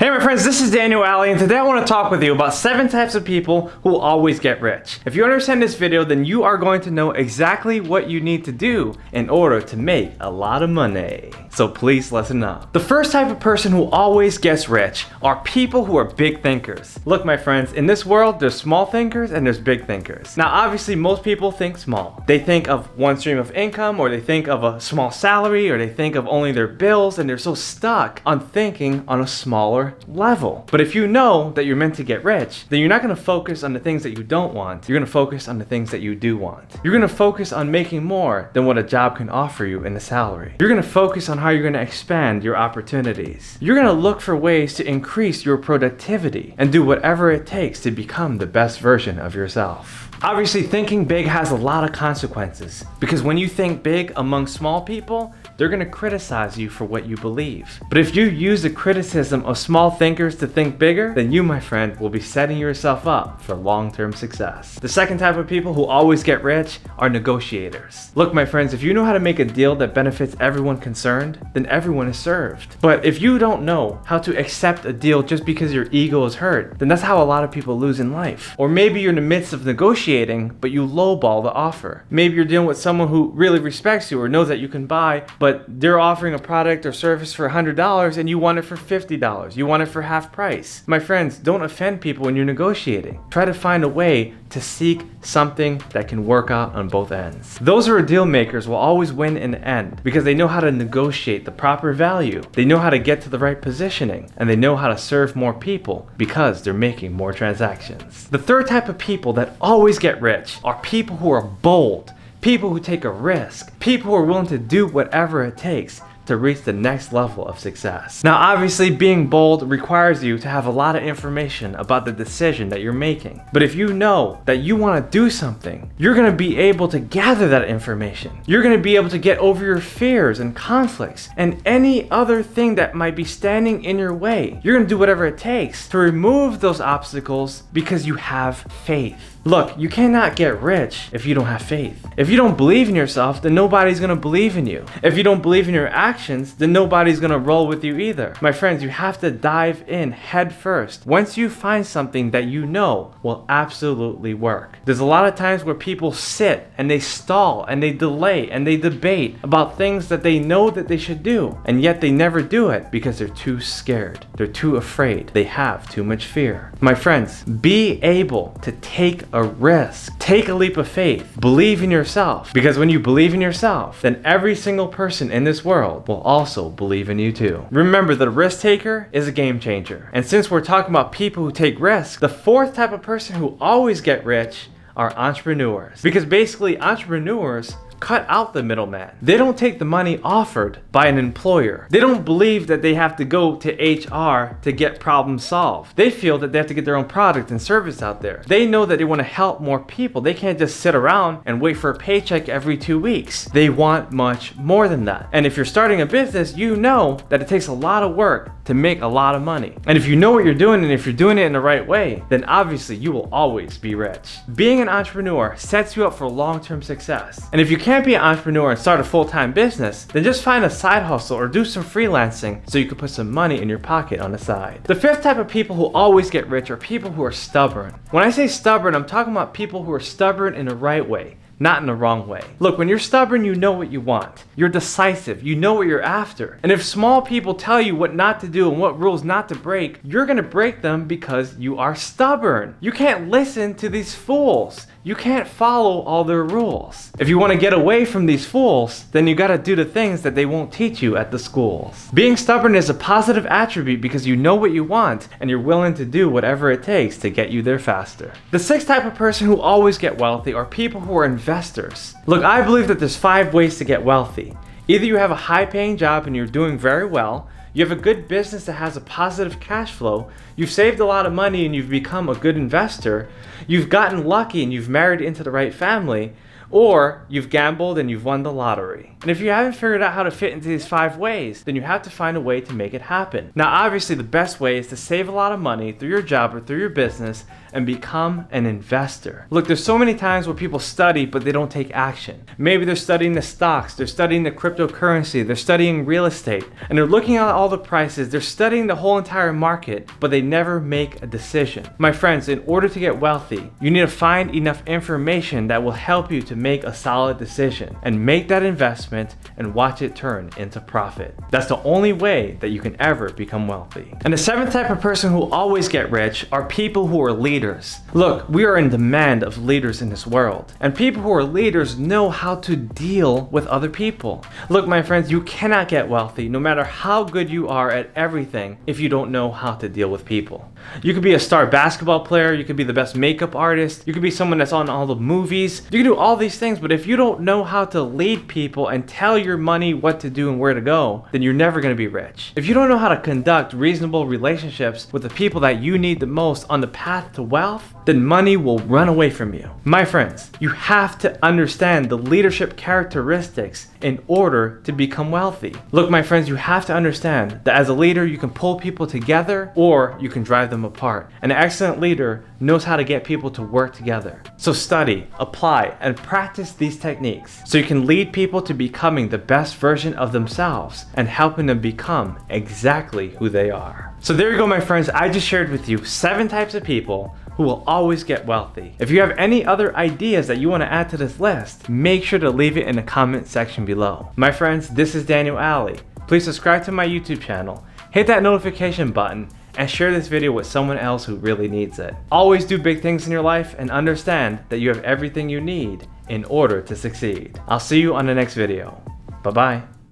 Hey my friends, this is Daniel Alley, and today I want to talk with you about 7 types of people who will always get rich. If you understand this video, then you are going to know exactly what you need to do in order to make a lot of money. So please listen up. The first type of person who always gets rich are people who are big thinkers. Look my friends, in this world there's small thinkers and there's big thinkers. Now obviously most people think small. They think of one stream of income, or they think of a small salary, or they think of only their bills, and they're so stuck on thinking on a smaller level. But if you know that you're meant to get rich, then you're not going to focus on the things that you don't want. You're going to focus on the things that you do want. You're going to focus on making more than what a job can offer you in a salary. You're going to focus on how you're going to expand your opportunities. You're going to look for ways to increase your productivity and do whatever it takes to become the best version of yourself. Obviously, thinking big has a lot of consequences, because when you think big among small people, they're going to criticize you for what you believe. But if you use the criticism of small thinkers to think bigger, then you, my friend, will be setting yourself up for long-term success. The second type of people who always get rich are negotiators. Look, my friends, if you know how to make a deal that benefits everyone concerned, then everyone is served. But if you don't know how to accept a deal just because your ego is hurt, then that's how a lot of people lose in life. Or maybe you're in the midst of negotiating, but you lowball the offer. Maybe you're dealing with someone who really respects you or knows that you can buy, but they're offering a product or service for $100 and you want it for $50. You want it for half price. My friends, don't offend people when you're negotiating. Try to find a way to seek something that can work out on both ends. Those who are deal makers will always win in the end because they know how to negotiate the proper value. They know how to get to the right positioning, and they know how to serve more people because they're making more transactions. The third type of people that always get rich are people who are bold, people who take a risk, people who are willing to do whatever it takes to reach the next level of success. Now obviously being bold requires you to have a lot of information about the decision that you're making. But if you know that you want to do something, you're going to be able to gather that information. You're going to be able to get over your fears and conflicts and any other thing that might be standing in your way. You're going to do whatever it takes to remove those obstacles because you have faith. Look, you cannot get rich if you don't have faith. If you don't believe in yourself, then nobody's gonna believe in you. If you don't believe in your actions, then nobody's gonna roll with you either. My friends, you have to dive in head first once you find something that you know will absolutely work. There's a lot of times where people sit and they stall and they delay and they debate about things that they know that they should do, and yet they never do it because they're too scared. They're too afraid. They have too much fear. My friends, be able to take a risk. Take a leap of faith. Believe in yourself. Because when you believe in yourself, then every single person in this world will also believe in you too. Remember that a risk taker is a game changer. And since we're talking about people who take risks, the fourth type of person who always get rich are entrepreneurs. Because basically entrepreneurs cut out the middleman. They don't take the money offered by an employer. They don't believe that they have to go to HR to get problems solved. They feel that they have to get their own product and service out there. They know that they want to help more people. They can't just sit around and wait for a paycheck every 2 weeks. They want much more than that. And if you're starting a business, you know that it takes a lot of work to make a lot of money. And if you know what you're doing, and if you're doing it in the right way, then obviously you will always be rich. Being an entrepreneur sets you up for long-term success. And if you can't be an entrepreneur and start a full-time business, then just find a side hustle or do some freelancing so you can put some money in your pocket on the side. The fifth type of people who always get rich are people who are stubborn. When I say stubborn, I'm talking about people who are stubborn in the right way, not in the wrong way. Look, when you're stubborn, you know what you want. You're decisive. You know what you're after. And if small people tell you what not to do and what rules not to break, you're gonna break them because you are stubborn. You can't listen to these fools. You can't follow all their rules. If you want to get away from these fools, then you gotta do the things that they won't teach you at the schools. Being stubborn is a positive attribute because you know what you want and you're willing to do whatever it takes to get you there faster. The sixth type of person who always get wealthy are people who are investors. Look, I believe that there's 5 ways to get wealthy. Either you have a high-paying job and you're doing very well, you have a good business that has a positive cash flow, you've saved a lot of money and you've become a good investor, you've gotten lucky and you've married into the right family, or you've gambled and you've won the lottery. And if you haven't figured out how to fit into these 5 ways, then you have to find a way to make it happen. Now, obviously the best way is to save a lot of money through your job or through your business and become an investor. Look, there's so many times where people study but they don't take action. Maybe they're studying the stocks, they're studying the cryptocurrency, they're studying real estate, and they're looking at all the prices, they're studying the whole entire market, but they never make a decision. My friends, in order to get wealthy, you need to find enough information that will help you to make a solid decision and make that investment and watch it turn into profit. That's the only way that you can ever become wealthy. And the 7th type of person who will always get rich are people who are leaders. Look, we are in demand of leaders in this world, and people who are leaders know how to deal with other people. Look, my friends, you cannot get wealthy no matter how good you are at everything if you don't know how to deal with people. You could be a star basketball player, you could be the best makeup artist, you could be someone that's on all the movies, you can do all these things, but if you don't know how to lead people and tell your money what to do and where to go, then you're never going to be rich. If you don't know how to conduct reasonable relationships with the people that you need the most on the path to wealth, then money will run away from you. My friends, you have to understand the leadership characteristics in order to become wealthy. Look, my friends, you have to understand that as a leader, you can pull people together or you can drive them apart. An excellent leader knows how to get people to work together. So study, apply, and practice these techniques so you can lead people to becoming the best version of themselves and helping them become exactly who they are. So there you go, my friends. I just shared with you 7 types of people who will always get wealthy. If you have any other ideas that you want to add to this list, make sure to leave it in the comment section below. My friends, this is Daniel Alley. Please subscribe to my YouTube channel, hit that notification button, and share this video with someone else who really needs it. Always do big things in your life and understand that you have everything you need in order to succeed. I'll see you on the next video. Bye-bye.